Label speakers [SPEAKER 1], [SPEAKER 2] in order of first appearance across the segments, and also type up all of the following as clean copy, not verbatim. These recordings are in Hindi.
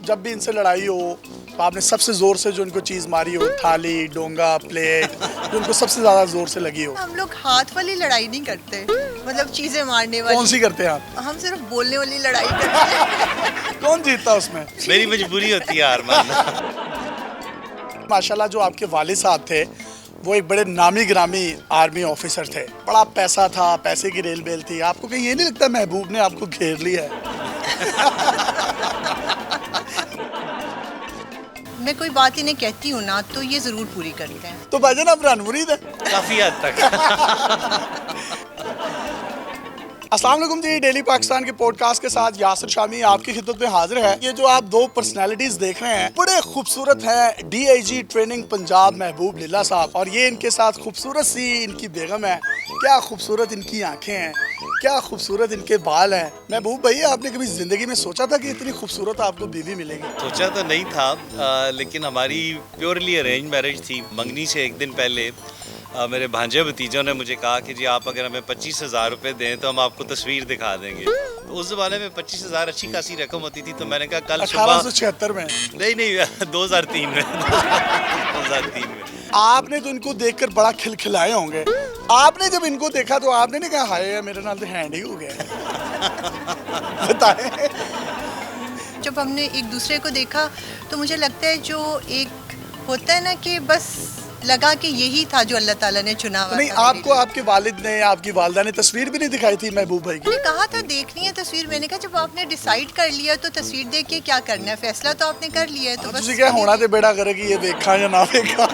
[SPEAKER 1] जब भी इनसे लड़ाई हो तो आपने सबसे जोर से जो इनको चीज मारी हो, थाली, डोंगा, प्लेट, जो इनको सबसे ज्यादा जोर से लगी हो?
[SPEAKER 2] हम लोग हाथ वाली लड़ाई नहीं करते, मतलब चीजें मारने वाली।
[SPEAKER 1] कौन सी करते हैं आप?
[SPEAKER 2] हम सिर्फ बोलने वाली लड़ाई करते हैं।
[SPEAKER 1] कौन जीतता उसमें?
[SPEAKER 3] मेरी मजबूरी होती है हार मानना।
[SPEAKER 1] माशाल्लाह जो आपके वालिद साहब थे वो एक बड़े नामी ग्रामी आर्मी ऑफिसर थे, बड़ा पैसा था, पैसे की रेल बेल थी। आपको कहीं ये नहीं लगता महबूब ने आपको घेर लिया है?
[SPEAKER 2] मैं कोई बात इन्हें कहती हूँ ना तो ये जरूर पूरी करते हैं।
[SPEAKER 1] तो भाईजान आप रनमुरीद है।
[SPEAKER 3] काफी हद तक।
[SPEAKER 1] अस्सलाम वालेकुम जी, डेली पाकिस्तान के पॉडकास्ट के साथ यासिर शामी आपकी खिदमत में हाजिर है। ये जो आप दो पर्सनालिटीज देख रहे हैं बड़े खूबसूरत हैं, डीआईजी ट्रेनिंग पंजाब महबूब लीला साहब, और ये इनके साथ खूबसूरत सी इनकी बेगम है। क्या खूबसूरत इनकी आंखें हैं, क्या खूबसूरत इनके बाल हैं। महबूब भाई, आपने कभी जिंदगी में सोचा था कि इतनी खूबसूरत आपको बीवी मिलेगी?
[SPEAKER 3] सोचा तो नहीं था, लेकिन हमारी प्योरली अरेंज मैरिज थी। मंगनी से एक दिन पहले मेरे भांजे भतीजों ने मुझे कहा कि जी आप अगर हमें 25,000 रुपये दें तो हम आपको तस्वीर दिखा देंगे। तो उस ज़माने में 25,000 अच्छी खासी रकम होती थी। तो मैंने कहा कल सुबह
[SPEAKER 1] 1876 में?
[SPEAKER 3] नहीं 2003 में। 2003 में
[SPEAKER 1] आपने तो इनको देखकर बड़ा खिलखिलाए होंगे। आपने जब इनको देखा तो आपने नहीं कहा हाय मेरे नाल तो हैंड ही हो गया? बताएं।
[SPEAKER 2] जब हमने एक दूसरे को देखा तो मुझे लगता है जो एक होता है ना कि बस लगा कि यही था जो अल्लाह ताला ने चुना हुआ।
[SPEAKER 1] नहीं, आपको आपके वालिद ने, आपकी वालदा ने तस्वीर भी नहीं दिखाई थी महबूब भाई की?
[SPEAKER 2] मैंने कहा था देखनी है तस्वीर। मैंने कहा जब आपने डिसाइड कर लिया तो तस्वीर देख के क्या करना है, फैसला तो आपने कर लिया है तो बस।
[SPEAKER 1] क्या होना तो बेड़ा करे कि ये देखा या ना देखा।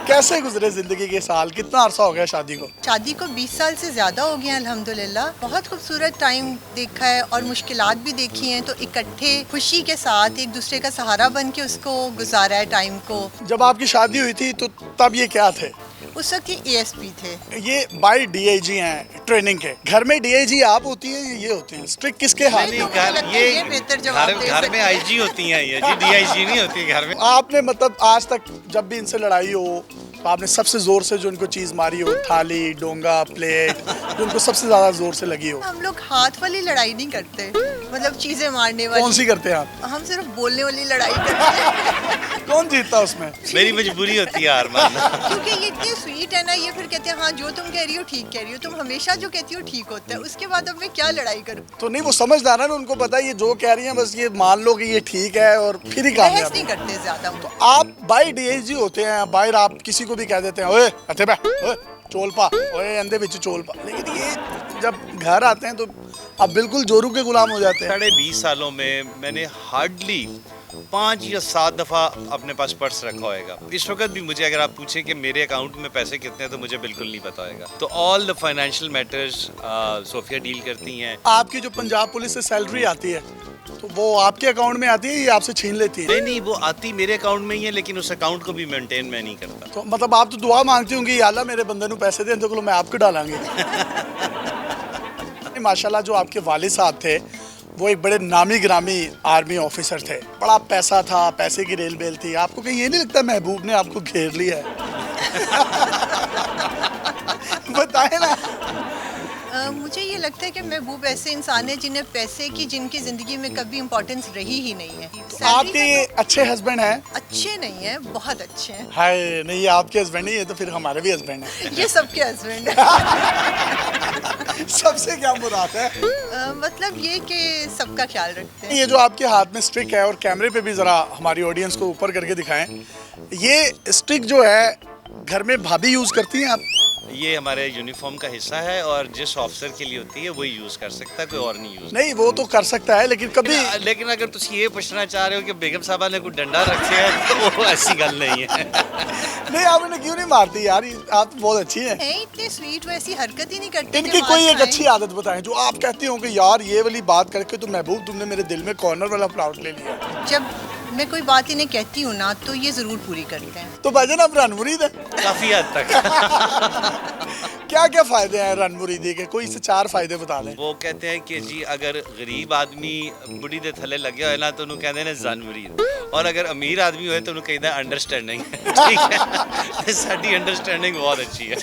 [SPEAKER 1] कैसे गुजरे जिंदगी के साल? कितना अरसा हो गया शादी को?
[SPEAKER 2] शादी को 20 साल से ज्यादा हो गया अल्हम्दुलिल्लाह। बहुत खूबसूरत टाइम देखा है और मुश्किलात भी देखी हैं, तो इकट्ठे खुशी के साथ एक दूसरे का सहारा बन के उसको गुजारा है टाइम को।
[SPEAKER 1] जब आपकी शादी हुई थी तो तब ये क्या थे?
[SPEAKER 2] उस वक्त ये एएसपी थे।
[SPEAKER 1] ये बाई डीआईजी हैं ट्रेनिंग के। घर में डीआईजी आप होती है या ये होती है? स्ट्रिक्ट किसके हाथ में?
[SPEAKER 2] ये बेहतर जवाब दे
[SPEAKER 3] घर में आईजी होती हैं ये जी, डीआईजी नहीं होती घर में।
[SPEAKER 1] आपने मतलब आज तक जब भी इनसे लड़ाई हो तो आपने सबसे जोर से जो इनको चीज मारी हो, थाली, डोंगा, प्लेट, जो इनको सबसे ज्यादा जोर से लगी हो?
[SPEAKER 2] हम लोग हाथ वाली लड़ाई नहीं करते, मतलब चीजें मारने वाली।
[SPEAKER 1] कौन सी करते हैं आप?
[SPEAKER 2] हम सिर्फ बोलने वाली लड़ाई करते हैं।
[SPEAKER 1] कौन जीतता उसमें?
[SPEAKER 3] मेरी मजबूरी होती है हार मानना।
[SPEAKER 2] क्योंकि ये इतने स्वीट है ना, ये फिर कहते हैं हाँ जो तुम कह रही हो ठीक कह रही हो, तुम हमेशा जो कहती हो ठीक होता है। उसके बाद अब मैं क्या लड़ाई करूँ?
[SPEAKER 1] तो नहीं, वो समझदार है ना, उनको पता है ये जो कह रही है बस ये मान लो कि ये ठीक है और फिर ही
[SPEAKER 2] बहस
[SPEAKER 1] कामयाब।
[SPEAKER 2] नहीं करते ज्यादा।
[SPEAKER 1] तो आप बाई डीआईजी होते हैं, बाहर आप किसी को भी कह देते हैं ओए अथे बे, ओए चोल पा, ओए अंधे बिच चोल पा, लेकिन ये जब घर आते हैं तो आप बिल्कुल जोरू के गुलाम हो जाते हैं।
[SPEAKER 3] 20 सालों में मैंने हार्डली 5 या 7 दफ़ा अपने पास पर्स रखा होएगा। इस वक्त भी मुझे अगर आप पूछें कि मेरे अकाउंट में पैसे कितने हैं तो मुझे बिल्कुल नहीं पता होएगा। तो all the financial matters Sofia deal करती हैं।
[SPEAKER 1] आपकी जो पंजाब पुलिस से सैलरी आती है तो वो आपके अकाउंट में आती है या आपसे छीन लेती है?
[SPEAKER 3] नहीं, वो आती मेरे अकाउंट में ही है, लेकिन उस अकाउंट को भी मेंटेन मैं नहीं करता।
[SPEAKER 1] तो मतलब आप तो दुआ मांगती होंगी या अल्लाह मेरे बंदे को पैसे दे तो मैं आपको डालांगी। माशाल्लाह जो आपके वालिद साहब थे वो एक बड़े नामी ग्रामी आर्मी ऑफिसर थे, बड़ा पैसा था, पैसे की रेल बेल थी। आपको कहीं ये नहीं लगता महबूब ने आपको घेर लिया है? बताए ना।
[SPEAKER 2] मुझे ये लगता है कि महबूब ऐसे इंसान है जिन्हें पैसे की जिनकी जिंदगी में कभी इम्पोर्टेंस रही ही नहीं है।
[SPEAKER 1] आपके ये अच्छे हस्बैंड हैं?
[SPEAKER 2] अच्छे नहीं है, बहुत अच्छे हैं।
[SPEAKER 1] हाय नहीं, ये आपके हस्बैंड नहीं है तो फिर हमारे भी हस्बैंड हैं।
[SPEAKER 2] ये सबके हस्बैंड है।
[SPEAKER 1] सबसे क्या मुराद है?
[SPEAKER 2] मतलब ये कि सबका ख्याल रखते हैं।
[SPEAKER 1] ये जो आपके हाथ में स्टिक है और कैमरे पे भी जरा हमारी ऑडियंस को ऊपर करके दिखाएं, ये स्टिक जो है घर में भाभी यूज करती हैं आप?
[SPEAKER 3] ये हमारे यूनिफॉर्म का हिस्सा है और जिस ऑफिसर के लिए होती है वही यूज कर सकता है, कोई और नहीं यूज।
[SPEAKER 1] नहीं वो तो कर सकता है लेकिन कभी।
[SPEAKER 3] लेकिन अगर तुम ये पूछना चाह रहे हो कि बेगम साहबा ने कोई डंडा रखे है तो वो ऐसी गल नहीं है।
[SPEAKER 1] नहीं, आप इन्हें क्यों नहीं मारती यार? आप तो बहुत अच्छी हैं।
[SPEAKER 2] इतने स्वीट वैसी हरकत ही नहीं करते।
[SPEAKER 1] इनकी कोई एक अच्छी आदत बताएं जो आप कहती हो कि यार ये वाली बात करके तो महबूब तुमने मेरे दिल में कॉर्नर वाला प्लॉट ले लिया।
[SPEAKER 2] जब मैं कोई बात इन्हें कहती हूँ ना तो ये जरूर पूरी करते हैं।
[SPEAKER 1] तो भाईजान आप रनमुरीद है।
[SPEAKER 3] काफी हद तक।
[SPEAKER 1] क्या क्या फायदे हैं रन मुरीदी के, कोई से 4 फायदे बता दें।
[SPEAKER 3] वो कहते हैं कि जी अगर गरीब आदमी बुढ़ी दे थले लगे होए ना तो उन्होंने कहते हैं जन मुरीद, और अगर अमीर आदमी होए तो उन्होंने कहते हैं अंडरस्टैंडिंग। ठीक है, साडी अंडरस्टैंडिंग बहुत अच्छी है।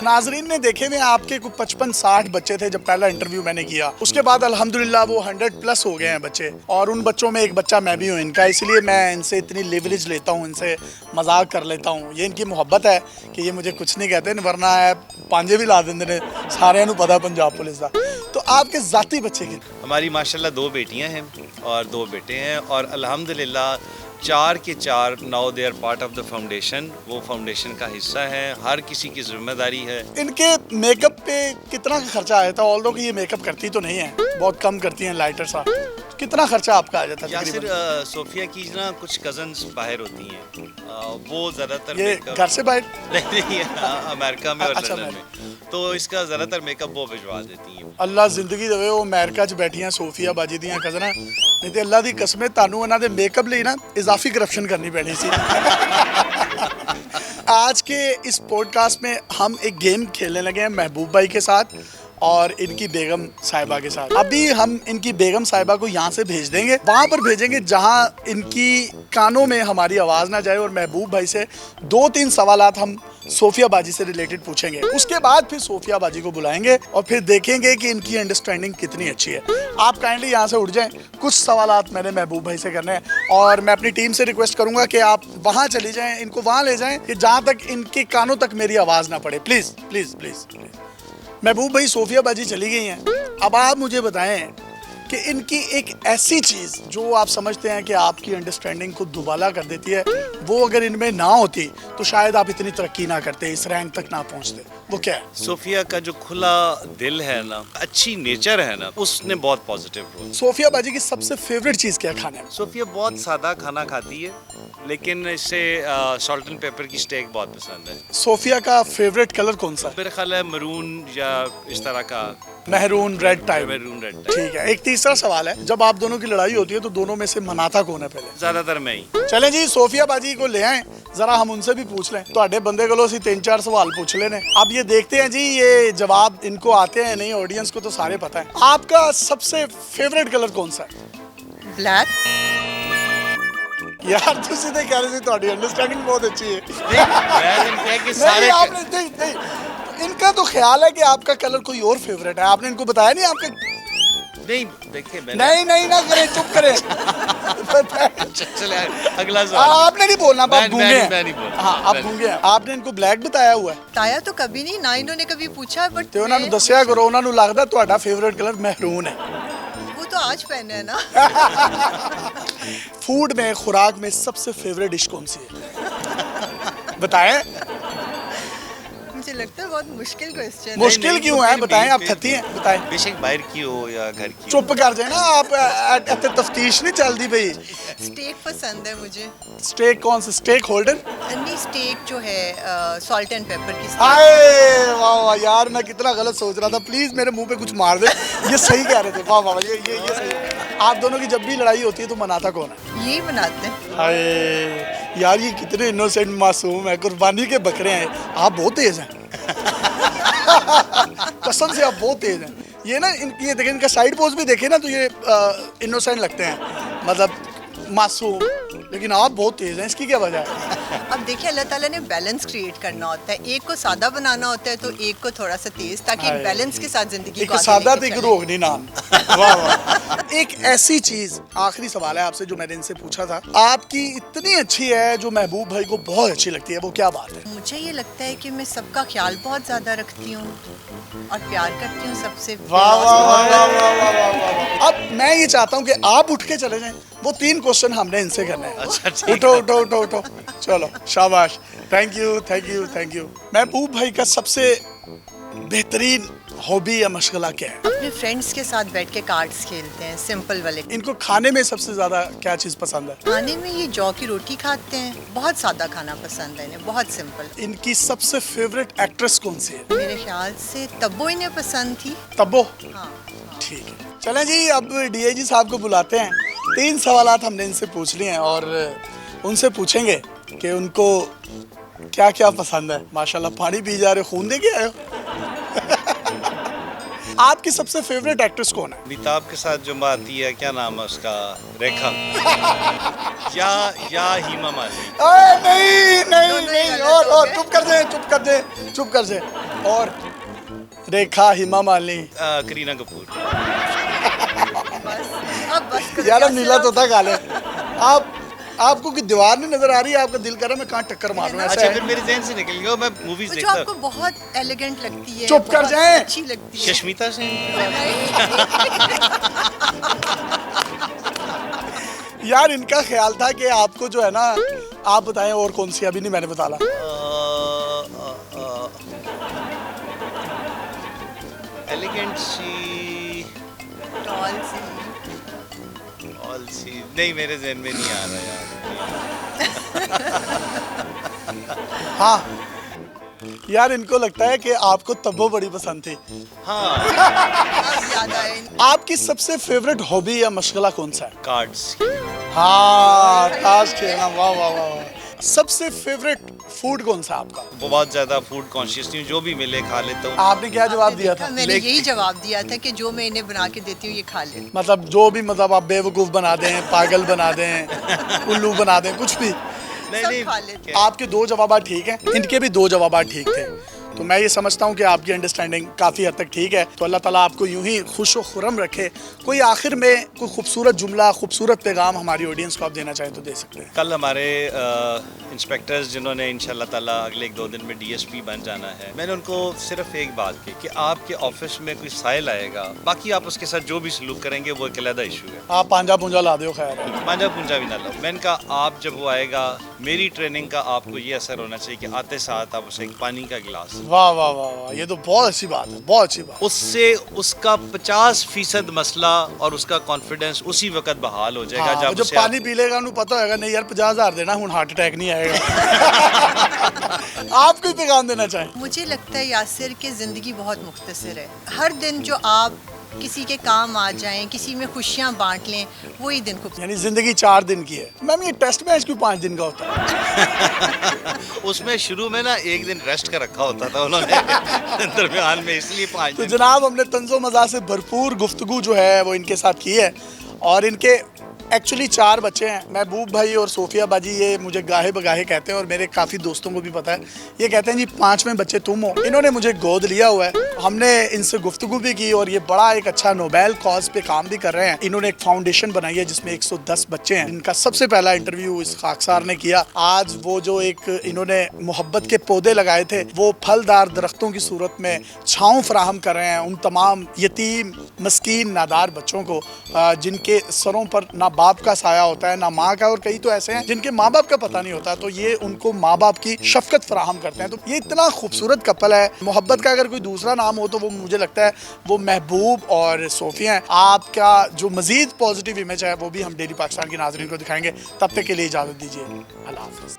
[SPEAKER 1] नाजरीन ने देखे में आपके कुछ 55-60 बच्चे थे जब पहला इंटरव्यू मैंने किया, उसके बाद अल्हम्दुलिल्लाह वो 100+ हो गए हैं बच्चे, और उन बच्चों में एक बच्चा मैं भी हूँ इनका, इसलिए मैं इनसे इतनी लिवरेज लेता हूँ, इनसे मजाक कर लेता हूँ। ये इनकी मोहब्बत है कि ये मुझे कुछ नहीं कहते, वरना है पांजे भी ला देंगे ने, सारे पता पंजाब पुलिस का। तो आपके जाती बच्चे की?
[SPEAKER 3] हमारी माशाल्लाह 2 बेटियां हैं और 2 बेटे हैं, और अल्हम्दुलिल्लाह 4 के 4 now they are part of the foundation. वो फाउंडेशन का हिस्सा है, हर किसी की जिम्मेदारी है।
[SPEAKER 1] इनके मेकअप पे कितना खर्चा आया था? ऑल्दो कि ये मेकअप करती तो नहीं है, बहुत कम करती हैं, लाइटर सा, कितना खर्चा आपका आ जाता है?
[SPEAKER 3] यासिर, सोफिया की ना कुछ कजन्स बाहर होती हैं, वो ज़्यादातर
[SPEAKER 1] ये घर से बाहर?
[SPEAKER 3] नहीं, अमेरिका में और
[SPEAKER 1] अच्छा,
[SPEAKER 3] लंदन में, तो इसका ज़्यादातर मेकअप वो भिजवा देती हैं।
[SPEAKER 1] अल्लाह जिंदगी देवे वो अमेरिका च बैठियां सोफिया बाजी दियां कज़नां, नहीं तो अल्लाह दी कसम तानू इन्हां दे मेकअप ਲਈ ना इजाफी करप्शन करनी पैनी सी। आज के इस पॉडकास्ट में हम एक गेम खेलने लगे हैं महबूब भाई के साथ और इनकी बेगम साहिबा के साथ। अभी हम इनकी बेगम साहिबा को यहाँ से भेज देंगे, वहाँ पर भेजेंगे जहाँ इनकी कानों में हमारी आवाज़ ना जाए, और महबूब भाई से 2-3 सवालात हम सोफिया बाजी से रिलेटेड पूछेंगे। उसके बाद फिर सोफिया बाजी को बुलाएंगे और फिर देखेंगे कि इनकी अंडरस्टैंडिंग कितनी अच्छी है। आप काइंडली यहाँ से उठ जाएं, कुछ सवालात मैंने महबूब भाई से करने हैं, और मैं अपनी टीम से रिक्वेस्ट करूंगा कि आप वहाँ चली जाएं, इनको वहाँ ले जाएं कि जहाँ तक इनके कानों तक मेरी आवाज़ ना पड़े। Please please please. महबूब भाई, सोफिया बाजी चली गई हैं, अब आप मुझे बताएं कि इनकी एक ऐसी चीज़ जो आप समझते हैं कि आपकी अंडरस्टैंडिंग को दुबाला कर देती है, वो अगर इनमें ना होती तो शायद आप इतनी तरक्की ना करते, इस रैंक तक ना पहुंचते, वो क्या है?
[SPEAKER 3] सोफिया का जो खुला दिल है ना, अच्छी नेचर है ना, उसने बहुत पॉजिटिव रोल।
[SPEAKER 1] सोफिया बाजी की सबसे फेवरेट चीज़ क्या है खाने में?
[SPEAKER 3] सोफिया बहुत सादा खाना खाती है, लेकिन इसे सॉल्ट एंड पेपर की स्टेक बहुत पसंद है।
[SPEAKER 1] सोफिया का फेवरेट कलर कौन सा है?
[SPEAKER 3] मेरा ख्याल है मरून या इस तरह का,
[SPEAKER 1] maroon red type.
[SPEAKER 3] Maroon red.
[SPEAKER 1] ठीक है, एक तीसरा सवाल है, जब आप दोनों की लड़ाई होती है तो दोनों में से मनाता कौन है पहले?
[SPEAKER 3] ज्यादातर मैं ही।
[SPEAKER 1] चलें जी, सोफिया बाजी को ले आए, जरा हम उनसे भी पूछ लें। तो बंदे को 3-4 सवाल पूछ लेने, अब ये देखते हैं जी ये जवाब इनको आते हैं नहीं, ऑडियंस को तो सारे पता है। आपका सबसे फेवरेट कलर कौन सा है?
[SPEAKER 2] ब्लैक।
[SPEAKER 1] यार तुसी तो कह रहे थे तुम्हारी अंडरस्टैंडिंग बहुत अच्छी है।
[SPEAKER 3] सारे
[SPEAKER 1] नहीं, इनका तो ख्याल है कि आपका कलर कोई और फेवरेट है, आपने इनको बताया नहीं आपका?
[SPEAKER 3] नहीं, देखिए
[SPEAKER 1] नहीं ना करें, चुप करें।
[SPEAKER 3] चले अगला सवाल।
[SPEAKER 1] आपने नहीं बोलना, आप गूंगे हैं।
[SPEAKER 3] मैं नहीं बोल।
[SPEAKER 1] हाँ, आप गूंगे हैं। आपने इनको ब्लैक बताया हुआ है?
[SPEAKER 2] बताया तो कभी नहीं ना, इन्होंने कभी पूछा, बट
[SPEAKER 1] ਤੇ ਉਹਨਾਂ ਨੂੰ ਦੱਸਿਆ ਕਰੋ, ਉਹਨਾਂ ਨੂੰ ਲੱਗਦਾ ਤੁਹਾਡਾ ਫੇਵਰਿਟ ਕਲਰ ਮਹਿरून है।
[SPEAKER 2] वो तो आज पहने है ना।
[SPEAKER 1] फूड में, खुराक में सबसे फेवरेट डिश कौन सी है? बताएं।
[SPEAKER 2] मुझे लगता है बहुत मुश्किल क्वेश्चन है।
[SPEAKER 1] मुश्किल क्यों है? बताएं, आप थती हैं, बताएं।
[SPEAKER 3] बेशक बाहर की हो या घर की।
[SPEAKER 1] चुप कर जाए ना आप, इतने तफ्तीश नहीं चलती भाई।
[SPEAKER 2] स्टेक पसंद है मुझे।
[SPEAKER 1] स्टेक कौन सा? Stake holder?
[SPEAKER 2] नहीं, स्टेक जो है सॉल्ट एंड पेपर की steak।
[SPEAKER 1] हाय वाह वाह यार, मैं कितना गलत सोच रहा था, प्लीज मेरे मुंह पे कुछ मार दे। ये सही कह रहे थे, वाह वाह, ये सही है। आप दोनों की जब भी लड़ाई होती है तो मनाता कौन है?
[SPEAKER 2] यही बनाते हैं।
[SPEAKER 1] हाय यार, ये कितने इनोसेंट मासूम है, कुर्बानी के बकरे हैं। आप बहुत तेज हैं। कसम से आप बहुत तेज हैं। ये ना ये देखें, इनका साइड पोज भी देखें ना तो ये इनोसेंट लगते हैं, मतलब मासूम, लेकिन आप बहुत तेज हैं। इसकी क्या वजह है?
[SPEAKER 2] अब देखिए, अल्लाह ताला ने बैलेंस क्रिएट करना होता है, एक को सादा बनाना होता है तो एक को थोड़ा सा तेज, ताकि बैलेंस के साथ जिंदगी
[SPEAKER 1] एक
[SPEAKER 2] को आगे
[SPEAKER 1] सादा
[SPEAKER 2] लेके
[SPEAKER 1] एक
[SPEAKER 2] चलें।
[SPEAKER 1] रोगनी नाम। वाह वाह। एक ऐसी चीज, आखिरी सवाल है आपसे जो मैंने इनसे पूछा था, आपकी इतनी अच्छी है जो महबूब भाई को बहुत अच्छी लगती है, वो क्या बात है?
[SPEAKER 2] मुझे ये लगता है कि मैं सबका ख्याल बहुत ज्यादा रखती हूँ और प्यार करती हूँ सबसे।
[SPEAKER 1] वाह वाह वाह वाह वाह वाह वाह वाह। अब मैं ये चाहता हूँ कि आप उठ के चले जाएं, वो 3 क्वेश्चन हमने इनसे करने हैं।
[SPEAKER 3] अच्छा, ठीक है।
[SPEAKER 1] उठो उठो उठो उठो, चलो शाबाश, thank you thank you thank you. महबूब भाई का सबसे बेहतरीन हॉबी या मशगला क्या है?
[SPEAKER 2] अपने फ्रेंड्स के साथ बैठ के कार्ड्स खेलते हैं, सिंपल वाले।
[SPEAKER 1] इनको खाने में सबसे ज्यादा क्या चीज पसंद है?
[SPEAKER 2] खाने में ये जौ की रोटी खाते हैं, बहुत सादा खाना पसंद है इन्हें, बहुत सिंपल।
[SPEAKER 1] इनकी सबसे फेवरेट एक्ट्रेस कौन सी है?
[SPEAKER 2] मेरे ख्याल से तब्बो इन्हें पसंद थी।
[SPEAKER 1] तब्बो?
[SPEAKER 2] हाँ।
[SPEAKER 1] ठीक है, चलें जी, अब डीआईजी साहब को बुलाते हैं। 3 सवालात हमने इनसे पूछ लिए हैं और उनसे पूछेंगे कि उनको क्या क्या पसंद है? माशाल्लाह पानी पी जा रहे हो, खून दे के आए हो। आपकी सबसे फेवरेट एक्ट्रेस कौन है?
[SPEAKER 3] अमिताभ के साथ जो आती है, क्या नाम है उसका, रेखा या हीमा मालिनी।
[SPEAKER 1] नहीं नहीं
[SPEAKER 2] दोनों ही
[SPEAKER 1] नहीं,
[SPEAKER 2] गलत
[SPEAKER 1] और
[SPEAKER 2] हो गए।
[SPEAKER 1] चुप कर दे, चुप कर दे, चुप कर दे। और रेखा, हिमा मालिनी,
[SPEAKER 3] करीना कपूर।
[SPEAKER 2] बस अब बस करो
[SPEAKER 1] यार
[SPEAKER 2] यासिर,
[SPEAKER 1] नीला
[SPEAKER 2] अब-
[SPEAKER 1] तोता काले। आप आपको की दीवार नहीं नजर आ रही है? आपका दिल कर रहा है मैं कहाँ टक्कर मारूं, ऐसा
[SPEAKER 3] अच्छा,
[SPEAKER 1] है?
[SPEAKER 3] फिर मेरे जहन से निकल गया, मैं मूवीज
[SPEAKER 2] जो
[SPEAKER 3] देखता
[SPEAKER 2] आपको बहुत एलिगेंट लगती है,
[SPEAKER 1] चुप कर
[SPEAKER 2] बहुत
[SPEAKER 1] जाएं।
[SPEAKER 2] अच्छी लगती है।
[SPEAKER 3] शश्मिता सेन।
[SPEAKER 1] यार इनका ख्याल था कि आपको जो है ना, आप बताएं और कौन सी, अभी नहीं मैंने बताला।
[SPEAKER 3] एलिगेंट सी,
[SPEAKER 2] टॉल सी।
[SPEAKER 3] ऑल सी, नहीं मेरे जहन में नहीं आ रहा यार।
[SPEAKER 1] हाँ यार, इनको लगता है कि आपको तब्बो बड़ी पसंद थी।
[SPEAKER 3] हाँ,
[SPEAKER 2] अब याद आए।
[SPEAKER 1] आपकी सबसे फेवरेट हॉबी या मशगला कौन सा है?
[SPEAKER 3] कार्ड्स।
[SPEAKER 1] हाँ, ताश खेलना। वाह वाह वाह वाह। सबसे फेवरेट फूड कौन सा है आपका?
[SPEAKER 3] बहुत ज्यादा फूड कॉन्शियस नहीं हूँ, जो भी मिले खा लेता हूँ।
[SPEAKER 1] आपने क्या जवाब
[SPEAKER 2] आपने
[SPEAKER 1] दिया
[SPEAKER 2] देखा,
[SPEAKER 1] था?
[SPEAKER 2] मैंने
[SPEAKER 3] लेकिन-
[SPEAKER 2] यही जवाब दिया था कि जो मैं इन्हें बना के देती हूँ ये खा ले।
[SPEAKER 1] मतलब जो भी, मतलब आप बेवकूफ बना दें, पागल बना दें, उल्लू बना दें, कुछ भी।
[SPEAKER 2] सब खा लेते
[SPEAKER 1] आपके दो जवाब ठीक हैं, इनके भी दो जवाब ठीक थे। तो मैं ये समझता हूँ कि आपकी अंडरस्टैंडिंग काफ़ी हद तक ठीक है। तो अल्लाह ताला आपको यूं ही खुश व खुरम रखे। कोई आखिर में कोई खूबसूरत जुमला, खूबसूरत पैगाम हमारी ऑडियंस को आप देना चाहें तो दे सकते हैं।
[SPEAKER 3] कल हमारे इंस्पेक्टर्स जिन्होंने इंशाल्लाह ताला अगले 1-2 दिन में डीएसपी बन जाना है, मैंने उनको सिर्फ एक बात की कि आपके ऑफिस में कोई साइल आएगा, बाकी आप उसके साथ जो भी सलूक करेंगे वो एक अलग इशू है।
[SPEAKER 1] आप पांजा पूंजा ला दो, खैर है।
[SPEAKER 3] पांजा पूंजा भी ना लो। मैंने कहा आप जब वो आएगा, मेरी ट्रेनिंग का आपको ये असर होना चाहिए कि आते साथ आप उसे एक पानी का गिलास,
[SPEAKER 1] वाह वाह वाह वाह, ये तो बहुत अच्छी बात है, बहुत अच्छी बात।
[SPEAKER 3] उससे उसका 50% मसला और उसका कॉन्फिडेंस उसी वक्त बहाल हो जाएगा
[SPEAKER 1] हाँ,
[SPEAKER 3] जब
[SPEAKER 1] जो
[SPEAKER 3] उसे
[SPEAKER 1] पानी पी लेगा उन्हें पता होगा नहीं यार 50,000 देना, हूँ हार्ट अटैक नहीं आएगा। आप कोई पैगाम देना चाहें?
[SPEAKER 2] मुझे लगता है यासिर कि ज़िंदगी बहुत मुख्तसर है। हर दिन जो आप किसी के काम आ जाएं, किसी में खुशियाँ बांट लें, वही दिन खूब।
[SPEAKER 1] यानी जिंदगी 4 दिन की है। मैम ये टेस्ट मैच क्यों 5 दिन का होता है?
[SPEAKER 3] उसमें शुरू में ना 1 दिन रेस्ट का रखा होता था उन्होंने दरमियान में, इसलिए 5
[SPEAKER 1] तो
[SPEAKER 3] दिन।
[SPEAKER 1] जनाब हमने तंज़ो मज़ा से भरपूर गुफ्तगू जो है वो इनके साथ की है। और इनके एक्चुअली 4 बच्चे हैं, महबूब भाई और सोफिया बाजी, ये मुझे गाहे बगाहे कहते हैं और मेरे काफ़ी दोस्तों को भी पता है। ये कहते हैं जी 5वें बच्चे तुम हो। इन्होंने मुझे गोद लिया हुआ है, हमने इनसे गुफ्तगू भी की और ये बड़ा एक अच्छा नोबेल कॉज पे काम भी कर रहे हैं। इन्होंने एक फाउंडेशन बनाई है जिसमें 110 बच्चे हैं। इनका सबसे पहला इंटरव्यू इस खाकसार ने किया। आज वो जो एक इन्होंने मोहब्बत के पौधे लगाए थे, वो फलदार दरख्तों की सूरत में छाँव फराहम कर रहे हैं उन तमाम यतीम, मस्कीन, नादार बच्चों को, जिनके सरों पर ना बाप का साया होता है ना माँ का, और कई तो ऐसे हैं जिनके माँ बाप का पता नहीं होता, तो ये उनको माँ बाप की शफकत फराहम करते हैं। तो ये इतना खूबसूरत कपल है। मोहब्बत का अगर कोई दूसरा नाम हो तो वो मुझे लगता है वो महबूब और सोफिया हैं। आपका जो मजीद पॉजिटिव इमेज है वो भी हम डेली पाकिस्तान के नाज़रीन को दिखाएंगे। तब तक के लिए इजाज़त दीजिए, अल्लाह हाफ़िज़।